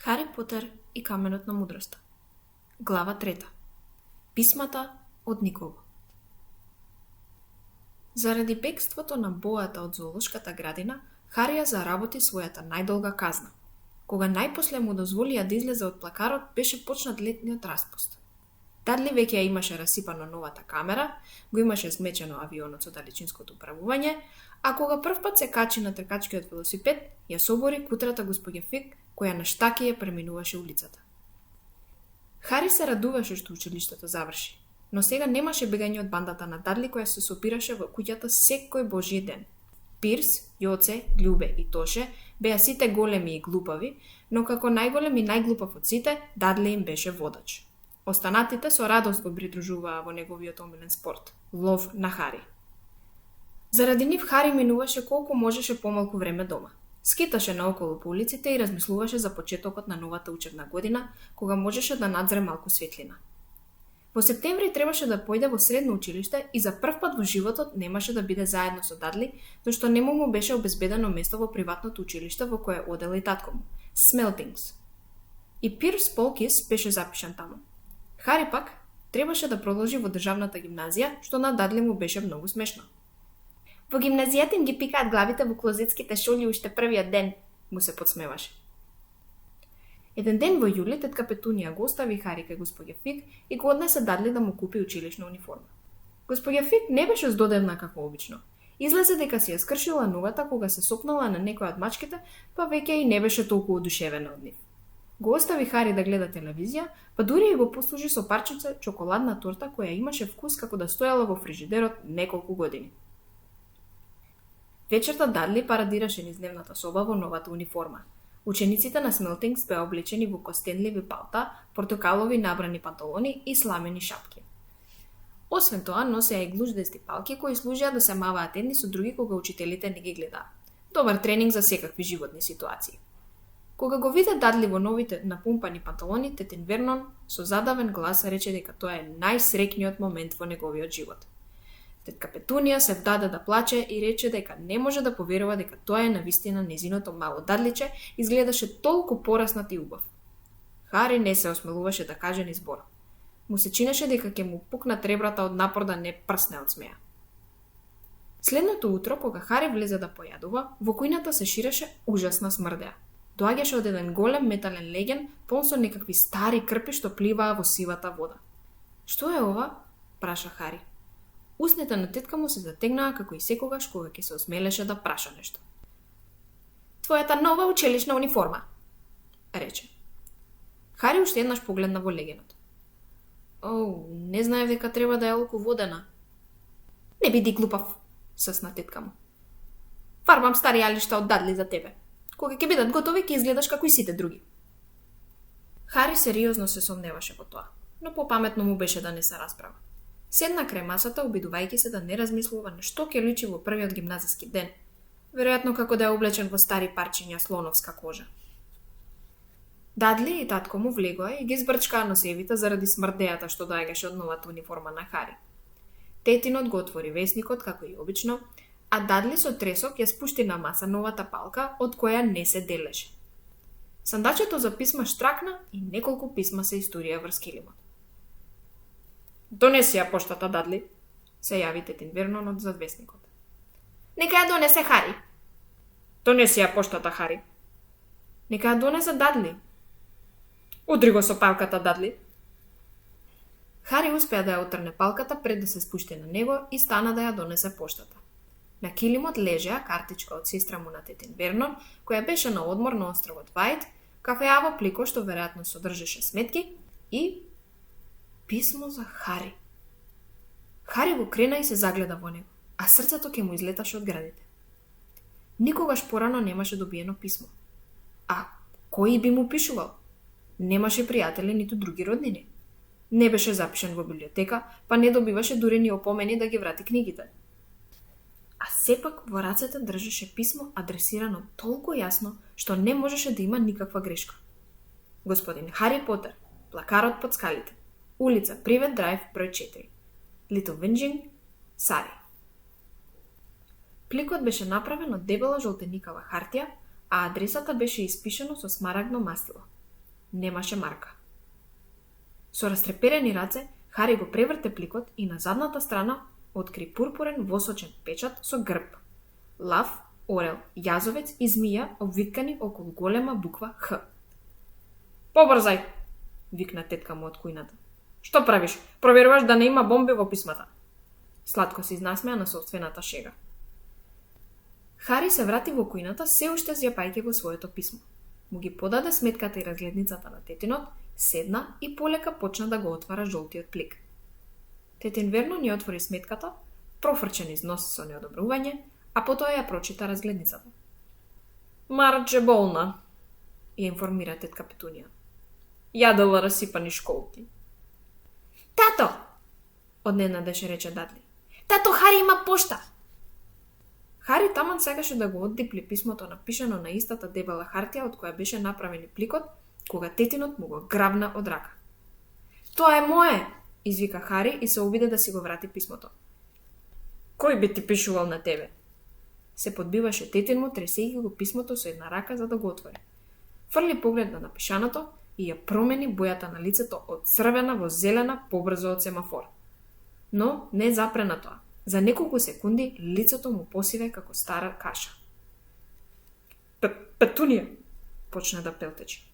Хари Потер и каменот на мудроста. Глава 3. Писмата од никого. Заради бегството на боата од зоолошката градина, Хари ја заработи својата најдолга казна. Кога најпосле му дозволија да излезе од плакарот, беше почнат летниот распуст. Дадли веќе ја имаше расипано новата камера, го имаше змечено авионот со далечинското управување, а кога првпат се качи на тркачкиот велосипед, ја собори кутрата госпоѓа Фик, која на штаки ја преминуваше улицата. Хари се радуваше што училиштето заврши, но сега немаше бегање од бандата на Дадли која се сопираше во куќата секој божји ден. Пирс, Јоце, Љубе и Тоше беа сите големи и глупави, но како најголем и најглупав од сите, Дадли им беше водач. Останатите со радост го придружуваа во неговиот омилен спорт – лов на Хари. Заради нив Хари минуваше колку можеше помалку време дома. Скиташе наоколу по улиците и размислуваше за почетокот на новата учебна година, кога можеше да надзре малку светлина. Во септември требаше да појде во средно училиште и за првпат во животот немаше да биде заедно со Дадли, зашто нему му беше обезбедено место во приватното училиште во кое одел и татко му – Смелтингс. И Пирс Полкис беше запишан таму. Хари пак требаше да продолжи во државната гимназија, што на Дадли му беше многу смешно. Во гимназијата им ги пикаат главите во клозетските шолји уште првиот ден, му се подсмеваше. Еден ден во јули тетка Петунија го остави Хари кај госпоѓа Фик и го однесе Дадли да му купи училишна униформа. Госпоѓа Фик не беше здодевна како обично. Излезе дека си ја скршила ногата кога се сопнала на некоја од мачките, па веќе и не беше толку одушевена од нив. Го остави Хари да гледа телевизија, па дури и го послужи со парчице чоколадна торта која имаше вкус како да стоела во фрижидерот неколку години. Вечерта Дадли парадираше низ дневната соба во новата униформа. Учениците на Смелтингс беа облечени во костенливи палта, портокалови набрани панталони и сламени шапки. Освен тоа, носеа и глуждести палки кои служеа да се маваат едни со други кога учителите не ги гледаа. Добар тренинг за секакви животни ситуации. Кога го виде Дадли во новите напумпани панталони, тетин Вернон со задавен глас рече дека тоа е најсреќниот момент во неговиот живот. Тетка Петунија се вдаде да плаче и рече дека не може да поверува дека тоа е навистина незиното мало Дадличе, изгледаше толку пораснат и убав. Хари не се осмелуваше да каже ни збор. Му се чинеше дека ќе му пукнат ребрата од напор да не прсне од смеа. Следното утро, кога Хари влезе да појадува, во кујната се ширеше ужасна смрдеа. Доаѓаше од еден голем метален леген, полн со некакви стари крпи што пливаа во сивата вода. Што е ова? Праша Хари. Устните на тетка му се затегнаа како и секогаш кога ќе се осмелеше да праша нешто. Твојата нова училишна униформа, рече. Хари уште еднаш погледна во легенот. О, не знаев дека треба да е олку водена. Не биди глупав, сасна тетка му. Фарбам стари алишта од Дадли за тебе. Кога ќе бидат готови, ќе изгледаш како и сите други. Хари сериозно се сомневаше во тоа, но попаметно му беше да не се расправа. Седна крај масата, обидувајќи се да не размислува на што ќе личи во првиот гимназиски ден, веројатно како да е облечен во стари парчиња слоновска кожа. Дадли и татко му влегоа и ги збрчкаа носевите заради смрдејата што доаѓаше од новата униформа на Хари. Тетинот го отвори весникот како и обично, а Дадли со тресок ја спушти на маса новата палка од која не се делеше. Сандачето за писма штракна и неколку писма се истурија врз килимот. Донеси ја поштата, Дадли, се јави тетин Вернон од задвесникот. Нека ја донесе Хари. Донеси ја поштата, Хари. Нека ја донесе Дадли. Удри го со палката, Дадли. Хари успеа да ја отрне палката пред да се спушти на него и стана да ја донесе поштата. На килимот лежеа картичка од сестра му на тетин Вернон, која беше на одмор на островот Вајд, кафеаво плико што веројатно содржеше сметки и писмо за Хари. Хари го крена и се загледа во него, а срцето ќе му излеташе од градите. Никогаш порано немаше добиено писмо. А кој би му пишувал? Немаше пријатели ниту други роднини. Не беше запишен во библиотека, па не добиваше дури ни опомени да ги врати книгите. А сепак во рацете држеше писмо адресирано толку јасно што не можеше да има никаква грешка. Господин Хари Потер, плакарот под скалите. Улица Привет Драйв, број 4. Литл Винџинг, Сари. Пликот беше направен од дебела жолтеникава хартија, а адресата беше испишено со смарагдно мастило. Немаше марка. Со растреперени раце, Хари го преврте пликот и на задната страна откри пурпурен восочен печат со грб. Лав, орел, јазовец и змија обвиткани околу голема буква Х. Побрзај, викна тетка му од кујната. Што правиш? Проверуваш да не има бомби во писмата. Сладко се изнасмеа на собствената шега. Хари се врати во кујната се уште зјапајќи го своето писмо. Му ги подаде сметката и разгледницата на тетинот, седна и полека почна да го отвара жолтиот плик. Тетин верно ни отвори сметката, профрчен износ со неодобрување, а потоа ја прочита разгледницата. Марч е болна, ја информира тетка Петунија. Јадела расипани школки. Тато! Одненадеше рече Дадли. Тато, Хари има пошта! Хари таман сакаше да го оддипли писмото напишано на истата дебела хартија од која беше направен и пликот, кога тетинот му го грабна од рака. Тоа е мое! Извика Хари и се обиде да си го врати писмото. Кој би ти пишувал на тебе? Се подбиваше тетин му, тресејќи го писмото со една рака за да го отвори. Фрли поглед на напишаното и ја промени бојата на лицето од црвена во зелена побрзо од семафор. Но не запре на тоа. За неколку секунди лицето му посиве како стара каша. Петунија, почна да пелтечи.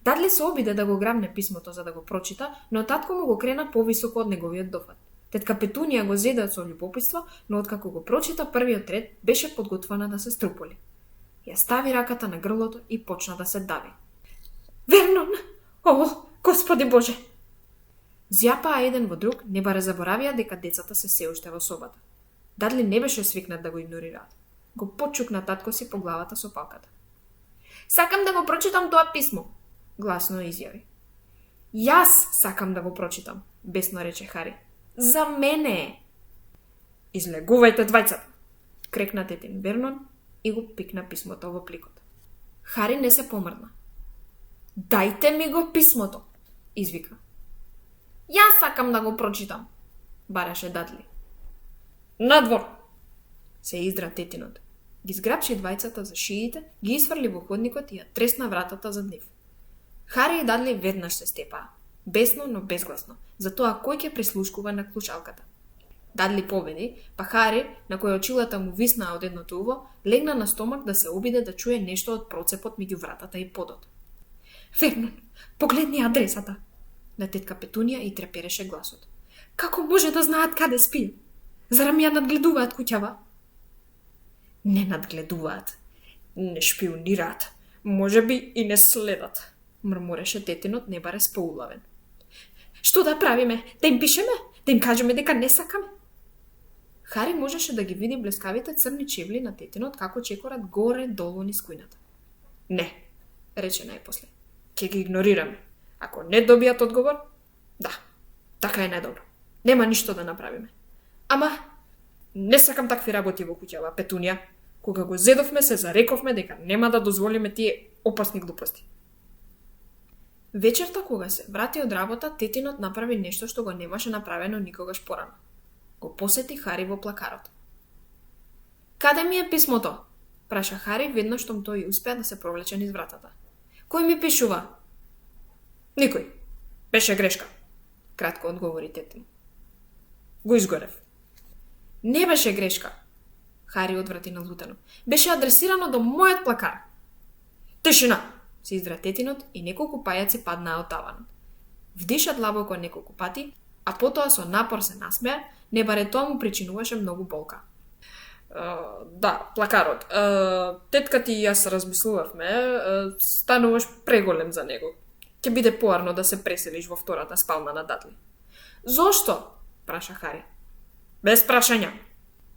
Дадли се обиде да го грабне писмото за да го прочита, но татко му го крена повисоко од неговиот дофат. Тетка Петунија го зеде со љубопитство, но откако го прочита првиот ред, беше подготвена да се струполи. Ја стави раката на грлото и почна да се дави. Вернон! О, Господи Боже! Зјапаа еден во друг, не баре заборавија дека децата се уште во собата. Дадли не беше свикнат да го игнорираат. Го почукна татко си по главата со палката. Сакам да го прочитам тоа писмо, гласно изјави. Јас сакам да го прочитам, бесно рече Хари. За мене е. Излегувајте двајцата, крекна тетин Вернон и го пикна писмото во пликот. Хари не се помрдна. Дајте ми го писмото, извика. Јас сакам да го прочитам, бараше Дадли. Надвор, се издра тетинот. Ги зграпши двајцата за шиите, ги изфрли во ходникот и ја тресна вратата зад нив. Хари и Дадли веднаш се степаа, бесно, но безгласно, за тоа кој ќе прислушкува на клучалката. Дадли победи, па Хари, на кој очилата му виснаа од едното уво, легна на стомак да се обиде да чуе нешто од процепот меѓу вратата и подот. Вернон, погледни адресата, на тетка Петунија и трепереше гласот. Како може да знаат каде спием? Зарам ја надгледуваат куќава? Не надгледуваат, не шпионираат, може би и не следат, мрмореше тетинот не баре споулавен. Што да правиме? Да им пишеме? Да им кажеме дека не сакаме? Хари можеше да ги види блескавите црни чевли на тетинот како чекорат горе-долу низ кујната. Не, рече најпосле. Ќе ги игнорираме. Ако не добијат одговор, да, така е најдобро. Нема ништо да направиме. Ама, не сакам такви работи во куќава, Петунија. Кога го зедовме, се зарековме дека нема да дозволиме тие опасни глупости. Вечерта, кога се врати од работа, тетинот направи нешто што го немаше направено никогаш порано. Го посети Хари во плакарот. Каде ми е писмото? Праша Хари веднаш штом тој успеа да се провлече низ вратата. Кој ми пишува? Никој. Беше грешка. Кратко одговори тетин. Го изгорев. Не беше грешка. Хари одврати налутено. Беше адресирано до мојот плакар. Тишина, се издра тетинот и неколку пајаци паднаа од таванот. Вдиша длабоко неколку пати, а потоа со напор се насмеа, не баре тоа му причинуваше многу болка. Да, плакарот. Тетка ти и јас размислувавме, стануваш преголем за него. Ќе биде поарно да се преселиш во втората спална на Дадли. Зошто? Праша Хари. Без прашања,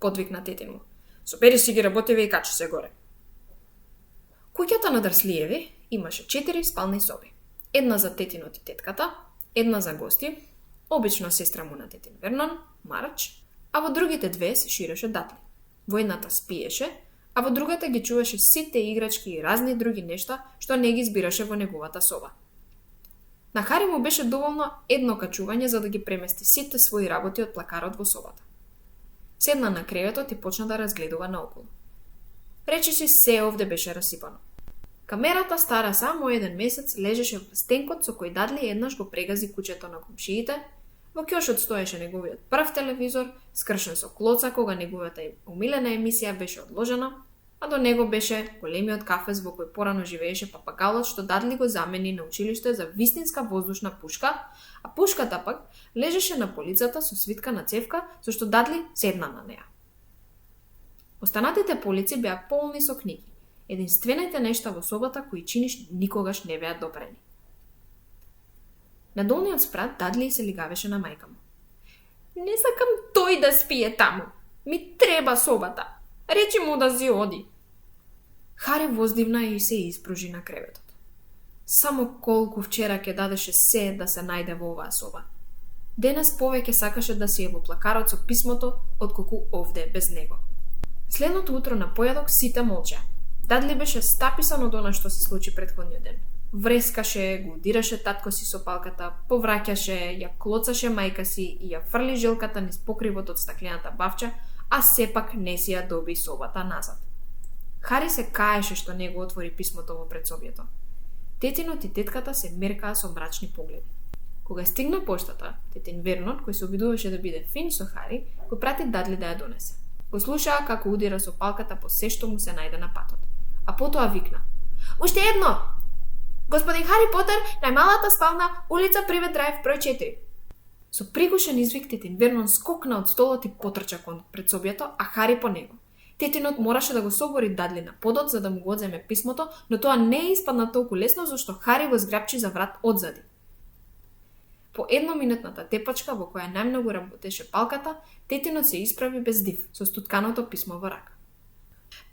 подвикна тетин му. Собери си ги работеви и качи се горе. Куќата на Дрслиеви имаше 4 спални соби. Една за тетинот и тетката, една за гости, обично сестра му на тетин Вернон, Марч, а во другите две се ширеше Дадли. Во едната спиеше, а во другата ги чуваше сите играчки и разни други нешта што не ги збираше во неговата соба. На Хари му беше доволно едно качување за да ги премести сите своји работи од плакарот во собата. Седна на креветот и почна да разгледува наоколу. Речиси се овде беше расипано. Камерата стара само 1 месец лежеше во стенкот со кој Дадли еднаш го прегази куќето на комшиите. Во ќошот стоеше неговиот прв телевизор, скршен со клоца кога неговата омилена емисија беше одложена, а до него беше големиот кафез во кој порано живееше папагалот што Дадли го замени на училиште за вистинска воздушна пушка, а пушката пак лежеше на полицата со свитка на цевка, зашто Дадли седна на неа. Останатите полици беа полни со книги. Единствените нешта во собата кои чиниш никогаш не беа допрени. На долниот спрат Дадли се лигавеше на мајка му. Не сакам тој да спие таму. Ми треба собата. Речи му да си оди. Хари воздивна и се испружи на креветот. Само колку вчера ќе дадеше се да се најде во оваа соба. Денес повеќе сакаше да си е во плакарот со писмото, отколку овде без него. Следното утро на појадок сите молчеа. Дадли беше стаписан од она што се случи претходниот ден. Врескаше, го удираше татко си со палката, повраќаше, ја клоцаше мајка си и ја фрли жилката низ покривот од стаклената бавча, а сепак не си ја доби собата назад. Хари се каеше што не го отвори писмото во предсобието. Тетинот и тетката се меркаа со мрачни погледи. Кога стигна поштата, тетин Вернон, кој се обидуваше да биде фин со Хари, го прати Дадли да ја донесе. Го слушаа како удира со палката по се што му се најде на патот. А потоа викна: "Уште едно! Господин Хари Потер, најмалата спална, улица Привет Драйв, број 4. Со пригушен извик тетин Вернон скокна од столот и потрча кон предсобието, а Хари по него. Тетинот мораше да го собори Дадли на подот за да му го одземе писмото, но тоа не испадна толку лесно зашто Хари го зграпчи за врат одзади. По едноминутната тепачка во која најмногу работеше палката, тетинот се исправи без див, со стутканото писмо во рака.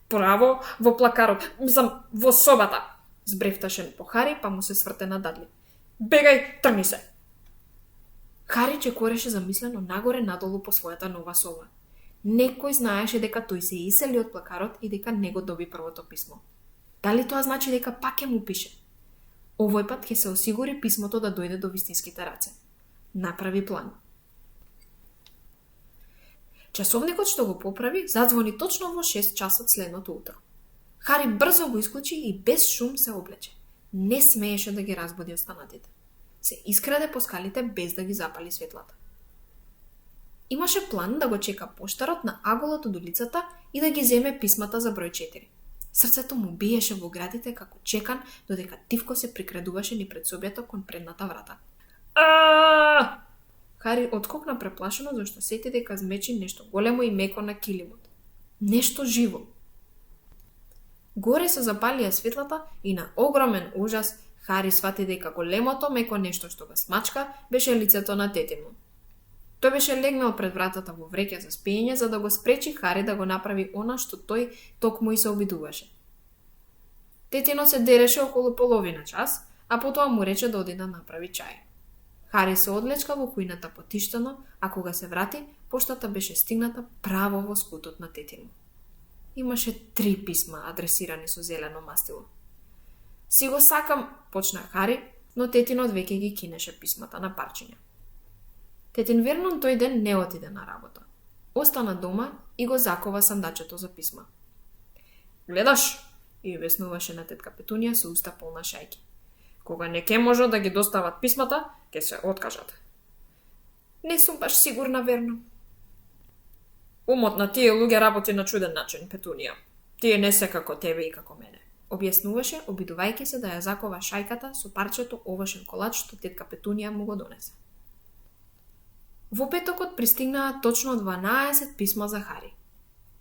"Право, во плакарот, во собата!" збрефташе по Хари, па му се сврте на Дадли. "Бегај, тргни се!" Хари чекореше замислено нагоре надолу по својата нова соба. Некој знаеше дека тој се исели од плакарот и дека не го доби првото писмо. Дали тоа значи дека пак ќе му пише? Овој пат ќе се осигури писмото да дојде до вистинските раце. Направи план. Часовникот што го поправи задзвони точно во 6 часот следното утро. Хари брзо го исклучи и без шум се облече. Не смееше да ги разбуди останатите. Се искраде по скалите без да ги запали светлата. Имаше план да го чека поштарот на аголот од улицата и да ги земе писмата за број 4. Срцето му биеше во градите како чекан, додека тивко се прикрадуваше ни пред собјето кон предната врата. Хари откокна преплашено зашто сети дека змечи нешто големо и меко на килимот. Нешто живо. Горе се запалија светлата и на огромен ужас Хари свати дека големото меко нешто што го смачка беше лицето на тетин му. Тој беше легнал пред вратата во вреќа за спиење за да го спречи Хари да го направи она што тој токму и се обидуваше. Тетино се дереше околу половина час, а потоа му рече да оди да направи чај. Хари се одлечка во кујната потиштено, а кога се врати, поштата беше стигната право во скутот на тетин. Имаше 3 писма адресирани со зелено мастило. Си го сакам, почна Хари, но тетинот веќе ги кинеше писмата на парчиња. Тетин Вернон тој ден не отиде на работа. Остана дома и го закова сандачето за писма. "Гледаш?" и објаснуваше на тетка Петунија со уста полна шајки. "Кога не ке можат да ги достават писмата, ке се откажат." "Не сум баш сигурна, Верно." "Умот на тие луѓе работи на чуден начин, Петунија. Тие не се како тебе и како мене," објаснуваше, обидувајќи се да ја закова шајката со парчето овошен колач што тетка Петунија му го донесе. Во петокот пристигнаа точно 12 писма за Хари.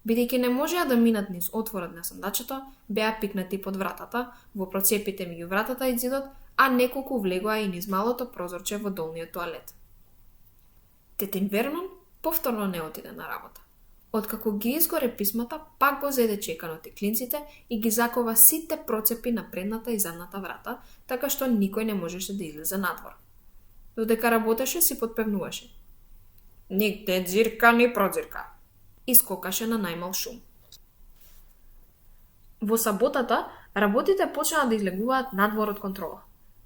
Бидејќи не можеа да минат низ отворот на сандачето, беа пикнати под вратата, во процепите меѓу вратата и зидот, а неколку влегоа и низ малото прозорче во долниот тоалет. Тетин Вернон повторно не отиде на работа. Откако ги изгоре писмата, пак го зеде чеканот и клинците и ги закова сите процепи на предната и задната врата, така што никој не можеше да излезе надвор. Додека работеше си подпевнуваше: "Нигде дзирка ни продзирка." И скокаше на најмал шум. Во саботата, работите почнаа да излегуваат надвор од контрола.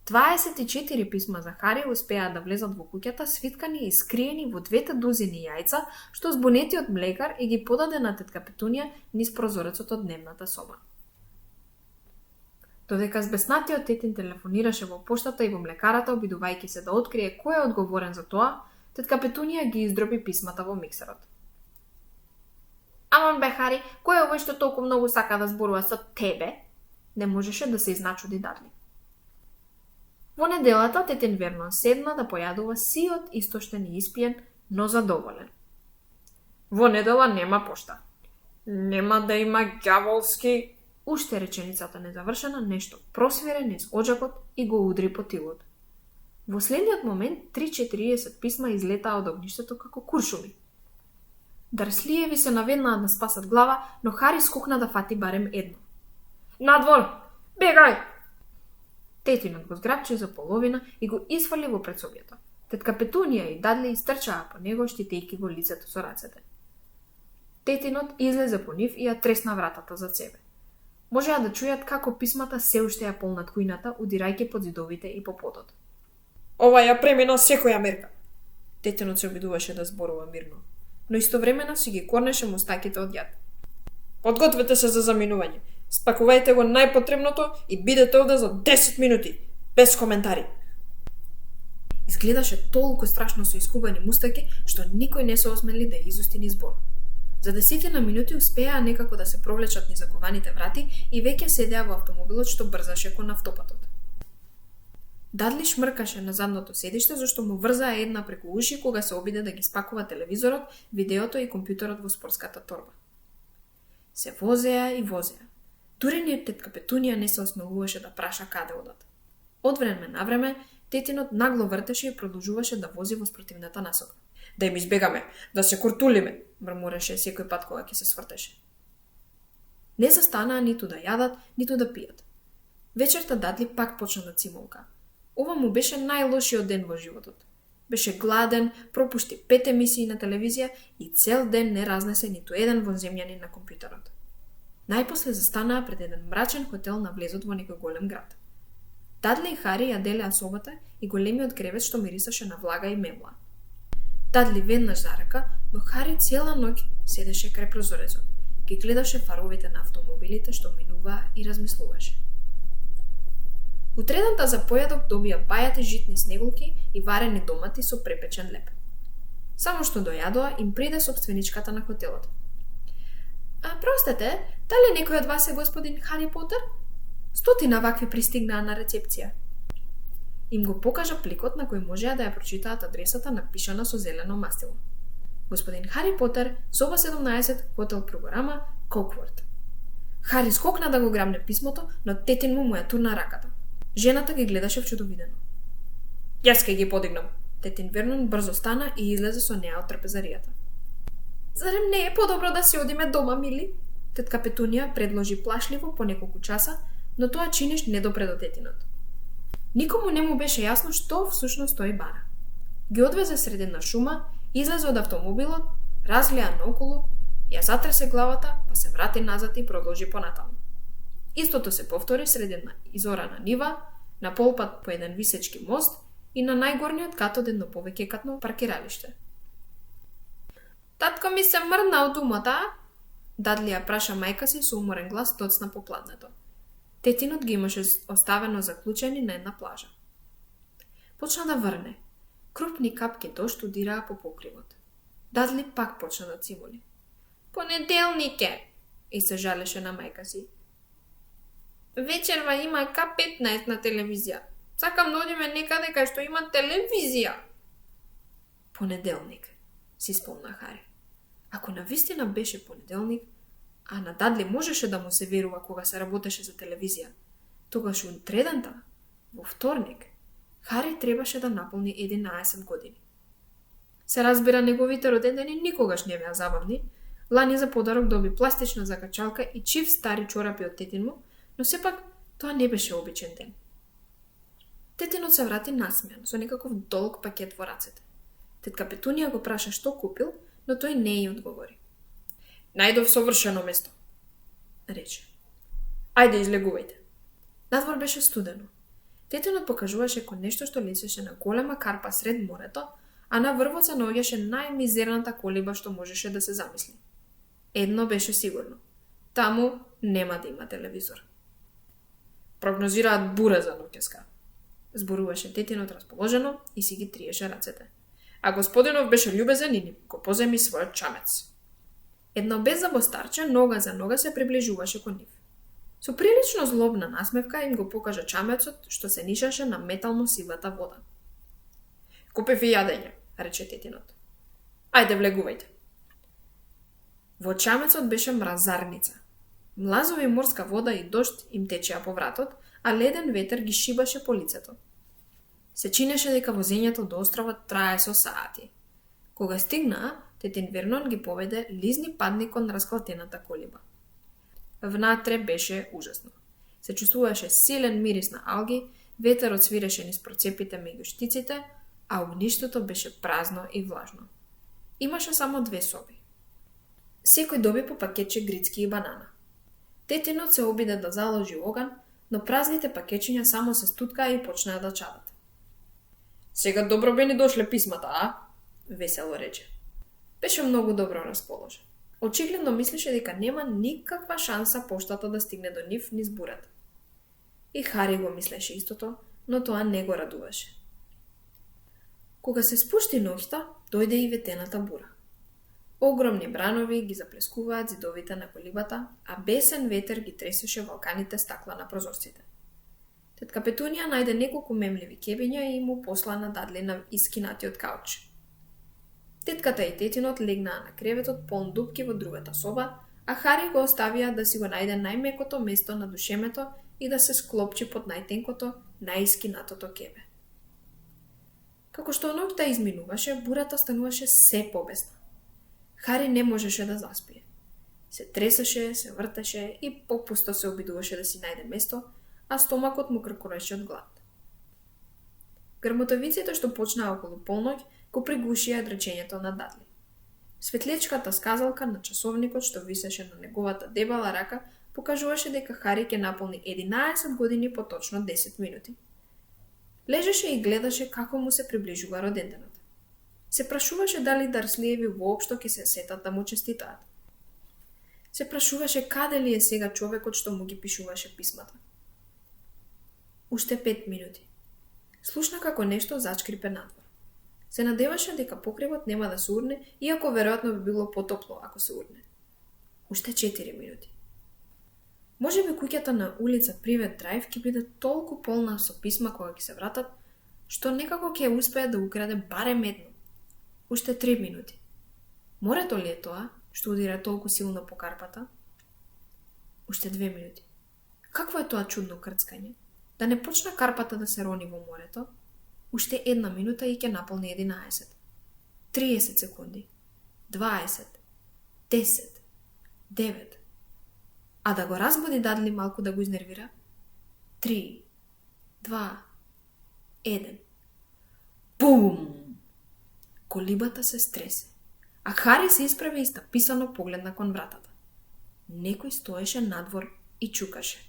24 писма за Хари успеа да влезат во куќата свиткани и скриени во 2 дузини јајца, што збунетиот млекар и ги подаде на тетка Петунија низ прозорецот од дневната соба. Додека збеснатиот тетин телефонираше во поштата и во млекарата, обидувајќи се да открие кој е одговорен за тоа, тетка Петунија ги издроби писмата во миксерот. Амон бе, Хари, кој е овој што толку многу сака да зборува со тебе? Не можеше да се изначуди Дадли. Во неделата тетин Вернон седна да појадува сиот истоштен и испиен, но задоволен. Во недела нема пошта. Нема да има ѓаволски... Уште реченицата незавршена, нешто просвире низ оџакот и го удри по тилот. Во следниот момент 3-40 писма излетаа од огништето како куршуми. Дрслиеви се наведнаа да спасат глава, но Хари скокна да фати барем едно. Надвор! Бегај! Тетинот го зграбчи за половина и го извали во предсобјето. Тетка Петунија и Дадли истрчаа по него, штитејќи го лицето со рацете. Тетинот излезе по нив и ја тресна вратата за себе. Можеа да чујат како писмата се уште ја полнат кујната, удирајќи под зидовите и по подот. Ова ја премина секоја мерка. Тетинот се обидуваше да зборува мирно, но истовремено си ги корнеше мустаките од јад. Подгответе се за заминување. Спакувајте го најпотребното и бидете овде за 10 минути, без коментари. Изгледаше толку страшно со искубани мустаки, што никој не се осмели да изусти ни збор. За 10 минути успеа некако да се провлечат низ закованите врати и веќе седеа во автомобилот што брзаше кон автопатот. Дадли шмркаше на задното седиште зашто му врзаа една преку уши кога се обиде да ги спакува телевизорот, видеото и компјутерот во спортската торба. Се возеа и возеа. Дури ни тетка Петунија не се осмелуваше да праша каде одат. Од време на време, тетинот нагло вртеше и продолжуваше да вози во спротивната насока. Да им избегаме, да се куртулиме, мрмореше секој пат кога ќе се свртеше. Не застанаа ниту да јадат, ниту да пијат. Вечерта Дадли пак почна да цимолка. Ова му беше најлошиот ден во животот. Беше гладен, пропушти 5 емисии на телевизија и цел ден не разнесе ниту еден вонземјанин на компјутерот. Најпосле застанаа пред еден мрачен хотел на влезот во некој голем град. Дадли и Хари ја делеа собата и големиот кревет што мирисаше на влага и мемла. Дадли веднаш зарека, но Хари цела ноќ седеше крај прозорецот, ги гледаше фаровите на автомобилите што минуваа и размислуваше. Утредента за појадок добија бајати житни снегулки и варени домати со препечен леп. Само што дојадоа им приде собственичката на хотелот. Простете, дали некој од вас е господин Хари Потер? 100 вакви пристигнаа на рецепција. Им го покажа пликот на кој можеа да ја прочитаат адресата напишана со зелено мастило. Господин Хари Потер, соба 17, хотел програма Кокворт. Хари скокна да го грабне писмото, но тетин му ја турна раката. Жената ги гледаше вчудовидено. Јас ке ги подигнам. Тетин Вернон брзо стана и излезе со неа од трапезаријата. Зарем не е подобро да си одиме дома, мили? Тетка Петунија предложи плашливо по неколку часа, но тоа чиниш не допре до тетинот. Никому не му беше јасно што всушност тој бара. Ги одвезе среде на шума, излезе од автомобилот, разгледа наоколу, ја затресе главата, па се врати назад и продолжи понатаму. Истото се повтори среде на изорана нива, на полпат по еден висечки мост и на најгорниот кат од едно повеќе катно паркиралиште. Татко ми се мрна од умата, Дадли ја праша мајка си со уморен глас тоцна по пладнето. Тетинот ги имаше оставено заклучени на една плажа. Почна да врне. Крупни капки дожд удираа по покривот. Дадли пак почна да цимоли. Понеделник е, и се жалеше на мајка си. Вечерва има К15 на телевизија. Сакам да одиме некаде кај што има телевизија. Понеделник, си спомна Хари. Ако навистина беше понеделник, а на Дадли можеше да му се верува кога се работеше за телевизија, тогаш утредента, во вторник, Хари требаше да наполни 11 години. Се разбира, неговите родендени никогаш не беа забавни. Лани за подарок доби пластична закачалка и чиф стари чорапи од тетин му, но сепак тоа не беше обичен ден. Тетинот се врати насмеан, со некаков долг пакет во рацете. Тетка Петунија го праша што купил, но тој не ја одговори. Најдов совршено место, рече. Ајде, излегувајте. Надвор беше студено. Тетинот покажуваше кон нешто што личеше на голема карпа сред морето, а на врвот се наоѓаше најмизерната колиба што можеше да се замисли. Едно беше сигурно. Таму нема да има телевизор. Прогнозираат бура за ноќеска. Зборуваше тетинот расположено и си ги триеше рацете. А господинов беше љубезен и го поземи својот чамец. Едно беззабо старче нога за нога се приближуваше кон нив. Со прилично злобна насмевка им го покажа чамецот што се нишаше на метално сивата вода. Купив и јадење, рече тетинот. Ајде влегувајте. Во чамецот беше мразарница. Млазови морска вода и дожд им течеа по вратот, а леден ветер ги шибаше по лицето. Се чинеше дека возењето до островот трае со сати. Кога стигнаа, тетин Вернон ги поведе лизни падни кон расклатената колиба. Внатре беше ужасно. Се чувствуваше силен мирис на алги, ветерот свиреше низ процепите меѓу штиците, а огништето беше празно и влажно. Имаше само 2 соби. Секој доби по пакетче грицки и банана. Тетинот се обиде да заложи оган, но празните пакетчиња само се стуткаа и почнаа да чадат. Сега добро би ни дошле писмата, а? Весело рече. Беше многу добро расположен. Очигледно мислеше дека нема никаква шанса поштата да стигне до нив низ бурата. И Хари го мислеше истото, но тоа не го радуваше. Кога се спушти ноќта, дојде и ветената бура. Огромни бранови ги заплескуваат зидовите на колибата, а бесен ветер ги тресеше валканите стакла на прозорците. Тетка Петунија најде неколку мемливи кебиња и му посла на дадли на искинатиот кауч. Тетката и тетинот легнаа на креветот полн дупки во другата соба, а Хари го оставија да си го најде најмекото место на душемето и да се склопчи под најтенкото, најискинатото кебе. Како што ноќта изминуваше, бурата стануваше се побесна. Хари не можеше да заспие. Се тресеше, се вртеше и попусто се обидуваше да си најде место, а стомакот му кркореше од глад. Грмотовиците што почнаа околу полноќ го пригушија дрчењето на дадли. Светлечката сказалка на часовникот што висеше на неговата дебела рака покажуваше дека Хари ќе наполни 11 години по точно 10 минути. Лежеше и гледаше како му се приближува роденденот. Се прашуваше дали Дарслиеви воопшто ќе се сетат да му честитаат. Се прашуваше каде ли е сега човекот што му ги пишуваше писмата. Уште 5 минути. Слушна како нешто зачкрипе надвор. Се надеваше дека покривот нема да се урне, иако веројатно би било потопло ако се урне. Уште 4 минути. Може би куќата на улица Привет Драйв ќе биде толку полна со писма кога ќе се вратат, што некако ќе успее да украде барем едно. Уште 3 минути. Морето ли е тоа, што удира толку силно по карпата? Уште 2 минути. Какво е тоа чудно крцкање? Да не почна карпата да се рони во морето? Уште 1 минута и ќе наполни 11. 30 секунди. 20. 10. 9. А да го разбуди Дадли малку да го изнервира? 3. 2. 1. Бум! Колибата се стресе, а Хари се исправи и стаписано погледна кон вратата. Некој стоеше надвор и чукаше.